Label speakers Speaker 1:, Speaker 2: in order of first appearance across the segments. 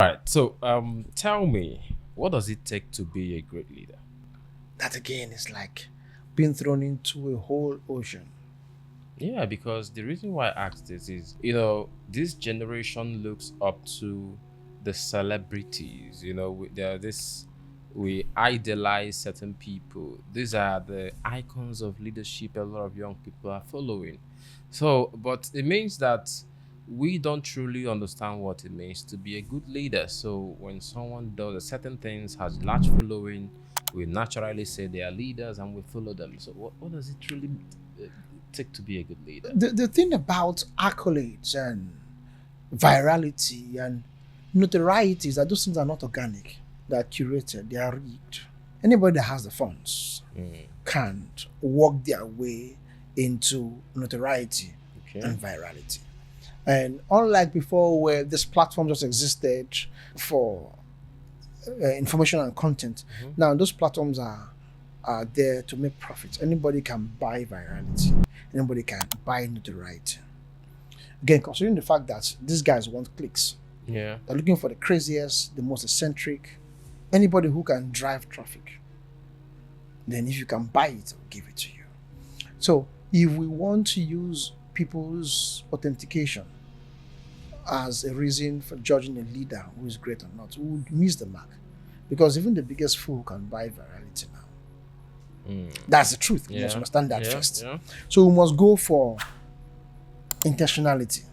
Speaker 1: All right. So, tell me, what does it take to be a great leader?
Speaker 2: That again is like being thrown into a whole ocean.
Speaker 1: Yeah, because the reason why I asked this is, this generation looks up to the celebrities. There are this we idolize certain people. These are the icons of leadership a lot of young people are following. So, but it means that we don't truly understand what it means to be a good leader. So, when someone does a certain things, has large following, we naturally say they are leaders and we follow them. So, what does it truly uh, take to be a good leader?
Speaker 2: The thing about accolades and virality and notoriety is that those things are not organic. They are curated, they are rigged. Anybody that has the funds
Speaker 1: Mm,
Speaker 2: can't work their way into notoriety
Speaker 1: okay.
Speaker 2: and virality. And unlike before, where this platform just existed for information and content,
Speaker 1: Mhm.
Speaker 2: now those platforms are there to make profits. Anybody can buy virality, anybody can buy notoriety. Again, considering the fact that these guys want clicks,
Speaker 1: Yeah.
Speaker 2: they're looking for the craziest, the most eccentric, anybody who can drive traffic. Then, if you can buy it, I'll give it to you. So, if we want to use people's authentication as a reason for judging a leader who is great or not, we would miss the mark. Because even the biggest fool can buy virality now.
Speaker 1: Mm.
Speaker 2: That's the truth. You must
Speaker 1: Yeah.
Speaker 2: understand that
Speaker 1: Yeah.
Speaker 2: first.
Speaker 1: Yeah.
Speaker 2: So we must go for intentionality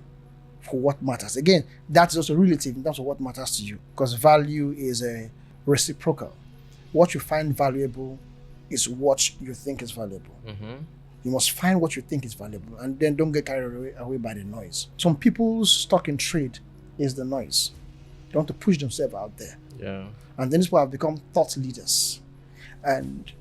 Speaker 2: for what matters. Again, that is also relative in terms of what matters to you, because value is a reciprocal. What you find valuable is what you think is valuable.
Speaker 1: Mm-hmm.
Speaker 2: You must find what you think is valuable and then don't get carried away by the noise. Some people's stock in trade is the noise. They want to push themselves out there.
Speaker 1: Yeah.
Speaker 2: And then these people have become thought leaders. And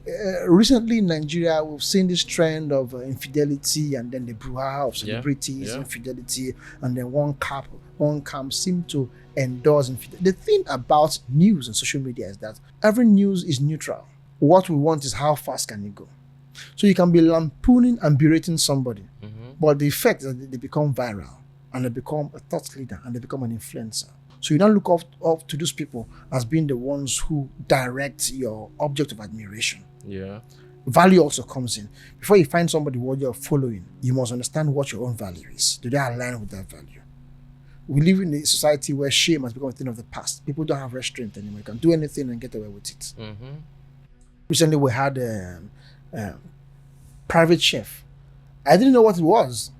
Speaker 2: recently in Nigeria, we've seen this trend of infidelity and then the brouhaha of celebrities,
Speaker 1: Yeah.
Speaker 2: infidelity, and then one camp seem to endorse infidelity. The thing about news and social media is that every news is neutral. What we want is how fast can it go. So you can be lampooning and berating somebody,
Speaker 1: Mm-hmm.
Speaker 2: but the effect is that they become viral and they become a thought leader and they become an influencer. So you don't look up to those people as being the ones who direct your object of admiration.
Speaker 1: Yeah.
Speaker 2: Value also comes in. Before you find somebody worthy of following, you must understand what your own value is. Do they align with that value? We live in a society where shame has become a thing of the past. People don't have restraint anymore. You can do anything and get away with it.
Speaker 1: Mm-hmm.
Speaker 2: Recently, we had a private chef. I didn't know what it was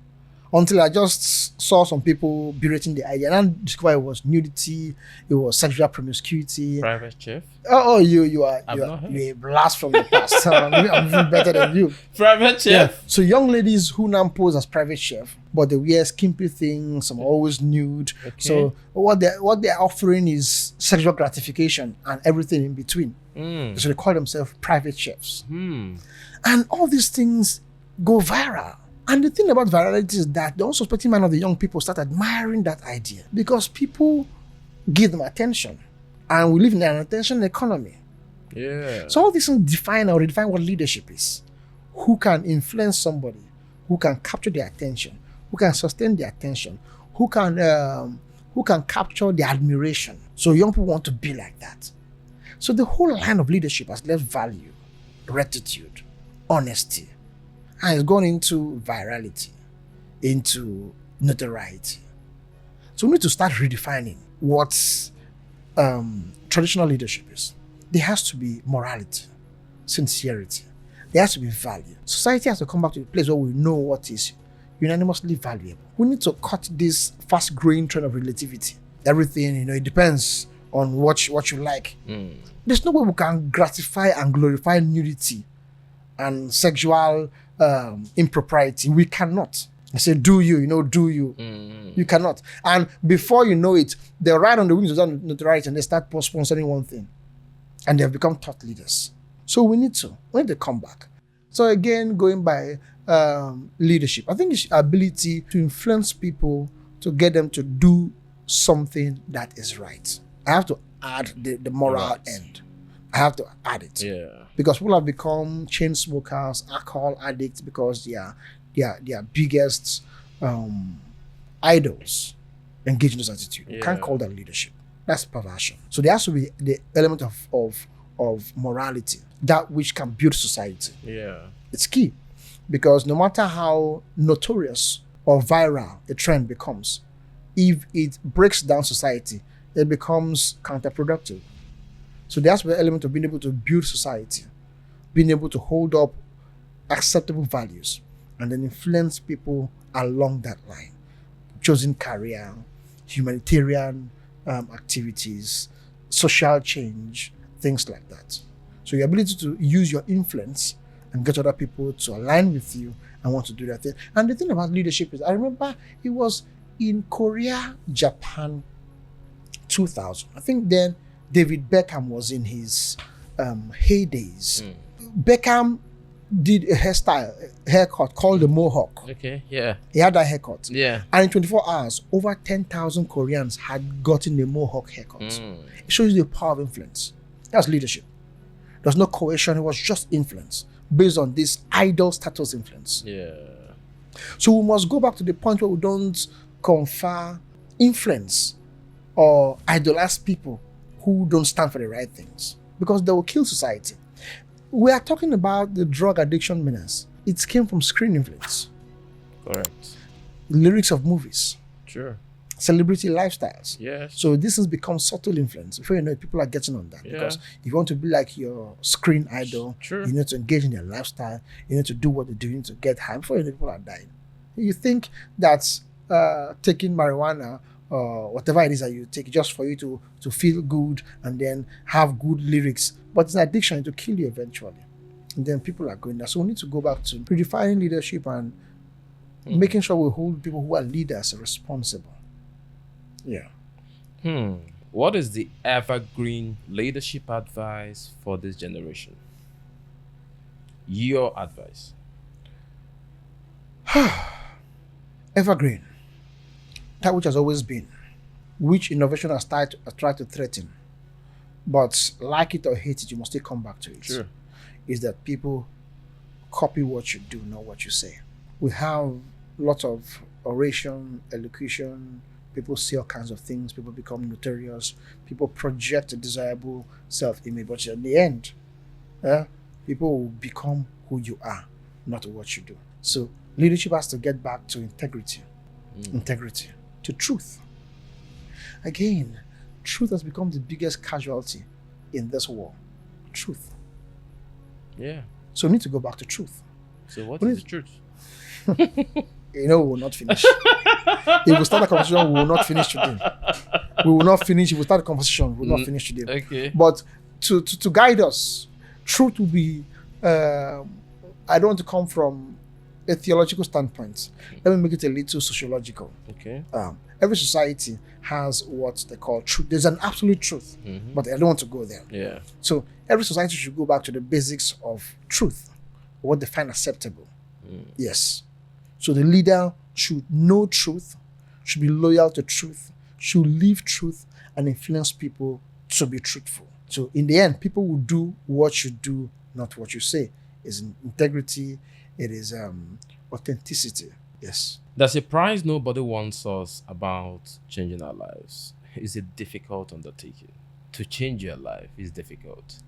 Speaker 2: until I just saw some people berating the idea, and I discovered it was nudity, it was sexual promiscuity.
Speaker 1: Private chef.
Speaker 2: Oh, you are
Speaker 1: I've not heard.
Speaker 2: you're a blast from the past. I'm even better than you.
Speaker 1: Private chef.
Speaker 2: So young ladies who now pose as private chef, but they wear skimpy things, some are always nude.
Speaker 1: Okay.
Speaker 2: So what they're offering is sexual gratification and everything in between.
Speaker 1: Mm.
Speaker 2: So they call themselves private chefs.
Speaker 1: Hmm.
Speaker 2: And all these things go viral. And the thing about virality is that the unsuspecting mind of the young people start admiring that idea because people give them attention. And we live in an attention economy.
Speaker 1: Yeah.
Speaker 2: So all these things define or redefine what leadership is. Who can influence somebody, who can capture their attention, who can sustain their attention, who can capture their admiration. So young people want to be like that. So the whole line of leadership has left value, rectitude, honesty, and it's gone into virality, into notoriety. So we need to start redefining what traditional leadership is. There has to be morality, sincerity. There has to be value. Society has to come back to a place where we know what is unanimously valuable. We need to cut this fast-growing trend of relativity. Everything, it depends on what you like.
Speaker 1: Mm.
Speaker 2: There's no way we can gratify and glorify nudity and sexual impropriety. We cannot. I say, do you, do you.
Speaker 1: Mm.
Speaker 2: You cannot. And before you know it, they're right on the wings of that notoriety and they start sponsoring one thing. And they've become thought leaders. So we need to come back. So again, going by leadership, I think it's ability to influence people to get them to do something that is right. I have to add the moral
Speaker 1: Right.
Speaker 2: end. I have to add it.
Speaker 1: Yeah.
Speaker 2: Because people have become chain smokers, alcohol addicts, because they are biggest idols engage in this attitude. You can't
Speaker 1: Yeah.
Speaker 2: call that leadership. That's perversion. So there has to be the element of morality, that which can build society.
Speaker 1: Yeah.
Speaker 2: It's key, because no matter how notorious or viral a trend becomes, if it breaks down society, it becomes counterproductive. So there's the element of being able to build society, being able to hold up acceptable values, and then influence people along that line. Chosen career, humanitarian activities, social change, things like that. So your ability to use your influence and get other people to align with you and want to do that thing. And the thing about leadership is, I remember it was in Korea, Japan, 2000. I think then David Beckham was in his heydays. Beckham did a haircut called the Mohawk.
Speaker 1: Okay, yeah.
Speaker 2: He had that haircut.
Speaker 1: Yeah.
Speaker 2: And in 24 hours, over 10,000 Koreans had gotten the Mohawk haircut. It shows you the power of influence. That's leadership. There's no coercion, it was just influence based on this idol status influence.
Speaker 1: Yeah.
Speaker 2: So we must go back to the point where we don't confer influence or idolize people who don't stand for the right things, because they will kill society. We are talking about the drug addiction menace. It came from screen influence.
Speaker 1: Correct.
Speaker 2: Lyrics of movies.
Speaker 1: Sure.
Speaker 2: Celebrity lifestyles.
Speaker 1: Yes.
Speaker 2: So this has become subtle influence. Before you know it, people are getting on that.
Speaker 1: Yeah.
Speaker 2: Because if you want to be like your screen idol,
Speaker 1: Sure.
Speaker 2: you need to engage in their lifestyle. You need to do what they're doing to get high. Before you know it, people are dying. You think that taking marijuana or whatever it is that you take just for you to feel good and then have good lyrics, but it's an addiction to kill you eventually. And then people are going there. So we need to go back to redefining leadership and making sure we hold people who are leaders responsible. Yeah.
Speaker 1: What is the evergreen leadership advice for this generation? Your advice.
Speaker 2: Evergreen. That which has always been, which innovation has tried to threaten, but like it or hate it, you must still come back to it.
Speaker 1: Sure.
Speaker 2: Is that people copy what you do, not what you say. We have lots of oration, elocution, people say all kinds of things, people become notorious, people project a desirable self-image, but in the end, people will become who you are, not what you do. So leadership has to get back to integrity, to truth. Again, truth has become the biggest casualty in this war. Truth.
Speaker 1: Yeah.
Speaker 2: So we need to go back to truth.
Speaker 1: So what is the truth?
Speaker 2: We will not finish. If we start a conversation, we will not finish today. We will not finish. If we start a conversation, we will not finish today.
Speaker 1: Okay.
Speaker 2: But to guide us, truth will be, I don't want to come from a theological standpoint. Let me make it a little sociological.
Speaker 1: Okay.
Speaker 2: Every society has what they call truth. There's an absolute truth, but I don't want to go there.
Speaker 1: Yeah.
Speaker 2: So every society should go back to the basics of truth, what they find acceptable. Yes. So the leader should know truth, should be loyal to truth, should live truth, and influence people to be truthful. So in the end, people will do what you do, not what you say. It's integrity, it is authenticity. Yes.
Speaker 1: There's a prize nobody wants us about changing our lives. It's a difficult undertaking. To change your life is difficult.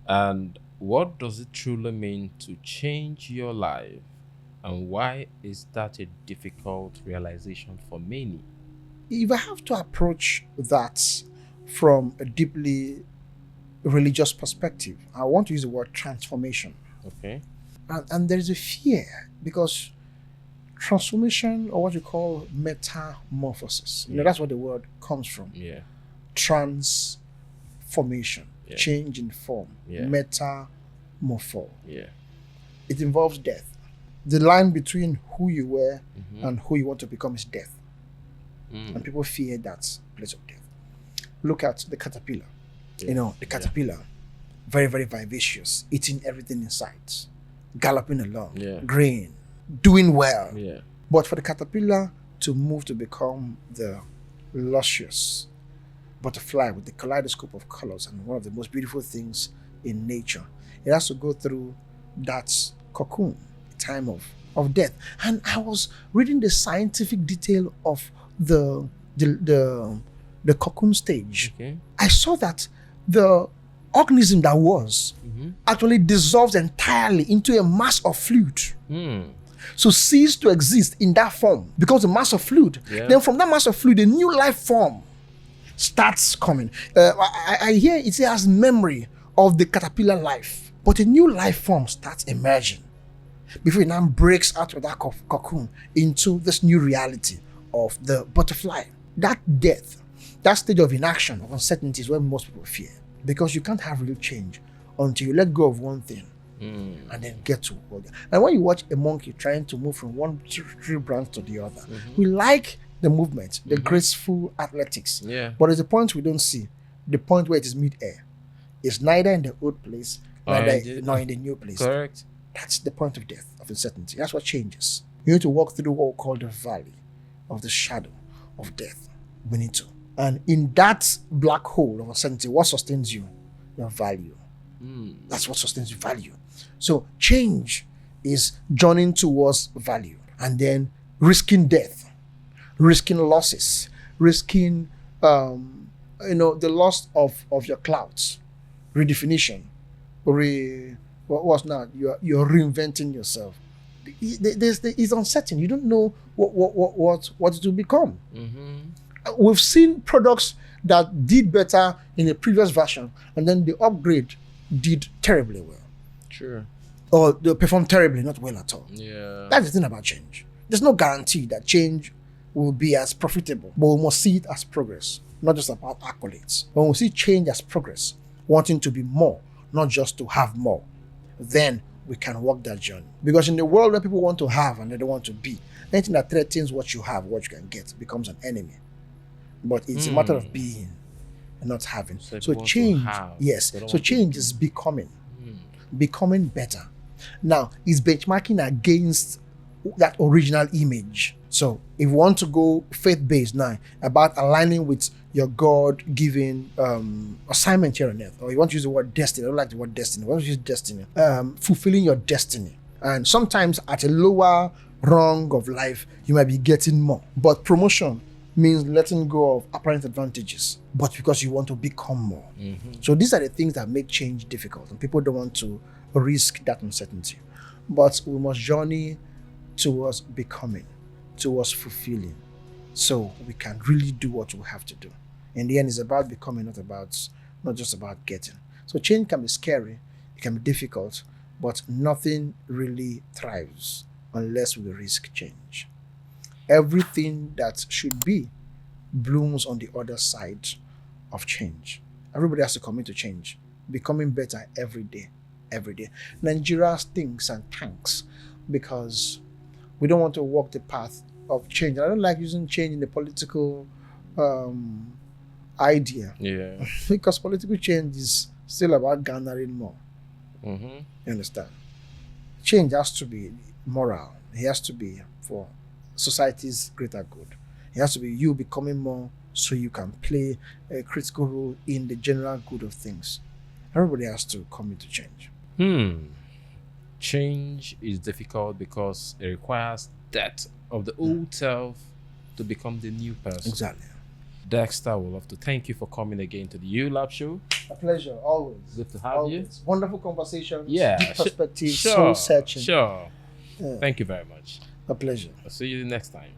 Speaker 1: And what does it truly mean to change your life? And why is that a difficult realization for many?
Speaker 2: If I have to approach that from a deeply religious perspective, I want to use the word transformation.
Speaker 1: Okay.
Speaker 2: And there is a fear, because transformation, or what you call metamorphosis, that's what the word comes from.
Speaker 1: Yeah.
Speaker 2: Transformation, change in form, metamorpho.
Speaker 1: Yeah.
Speaker 2: It involves death. The line between who you were and who you want to become is death. And people fear that place of death. Look at the caterpillar. The caterpillar, very, very vivacious, eating everything in sight, galloping along, green, doing well.
Speaker 1: Yeah.
Speaker 2: But for the caterpillar to move to become the luscious butterfly with the kaleidoscope of colors and one of the most beautiful things in nature, it has to go through that cocoon, time of death. And I was reading the scientific detail of the the cocoon stage,
Speaker 1: Okay.
Speaker 2: I saw that the organism that was actually dissolves entirely into a mass of fluid. So cease to exist in that form, becomes a mass of fluid.
Speaker 1: Yeah.
Speaker 2: Then from that mass of fluid, a new life form starts coming. I hear it has memory of the caterpillar life, but a new life form starts emerging before it now breaks out of that cocoon into this new reality of the butterfly. That death, that stage of inaction, of uncertainty is what most people fear, because you can't have real change until you let go of one thing and then get to other. And when you watch a monkey trying to move from one tree branch to the other, we like the movement, the graceful athletics.
Speaker 1: Yeah.
Speaker 2: But there's a point we don't see, the point where it is mid-air. It's neither in the old place nor in the new place.
Speaker 1: Correct.
Speaker 2: That's the point of death, of uncertainty. That's what changes. You need to walk through what we call the valley of the shadow of death. We need to. And in that black hole of uncertainty, what sustains you? Your value. That's what sustains your value. So change is journeying towards value, and then risking death, risking losses, risking the loss of your clouds, redefinition, what was now you're reinventing yourself. It's uncertain. You don't know what it will become. We've seen products that did better in a previous version, and then the upgrade did terribly well.
Speaker 1: Sure.
Speaker 2: Or they performed terribly, not well at all.
Speaker 1: Yeah.
Speaker 2: That's the thing about change. There's no guarantee that change will be as profitable, but we must see it as progress, not just about accolades. When we see change as progress, wanting to be more, not just to have more, then we can walk that journey. Because in the world where people want to have and they don't want to be, anything that threatens what you have, what you can get, becomes an enemy. But it's a matter of being and not having. So change, yes. So change is becoming better. Now, it's benchmarking against that original image. So if you want to go faith-based now, about aligning with your God-given assignment here on earth, or you want to use the word destiny, I don't like the word destiny, I want to use destiny, fulfilling your destiny. And sometimes at a lower rung of life, you might be getting more. But promotion means letting go of apparent advantages, but because you want to become more. So these are the things that make change difficult, and people don't want to risk that uncertainty. But we must journey towards becoming, towards fulfilling, so we can really do what we have to do. In the end, it's about becoming, not just about getting. So change can be scary, it can be difficult, but nothing really thrives unless we risk change. Everything that should be blooms on the other side of change. Everybody has to commit to change, becoming better every day. Nigeria stinks and tanks because we don't want to walk the path of change. I don't like using change in the political idea. Yeah. Because political change is still about garnering more. You understand? Change has to be moral. It has to be for society's greater good. It has to be you becoming more so you can play a critical role in the general good of things. Everybody has to commit to change.
Speaker 1: Change is difficult because it requires death of the old self to become the new person.
Speaker 2: Exactly.
Speaker 1: Dexter, would love to thank you for coming again to the Ulab show.
Speaker 2: A pleasure, always.
Speaker 1: Good to have you.
Speaker 2: Wonderful conversations.
Speaker 1: Yeah.
Speaker 2: Deep perspective,
Speaker 1: Sure.
Speaker 2: soul searching.
Speaker 1: Sure. Thank you very much.
Speaker 2: A pleasure.
Speaker 1: I'll see you next time.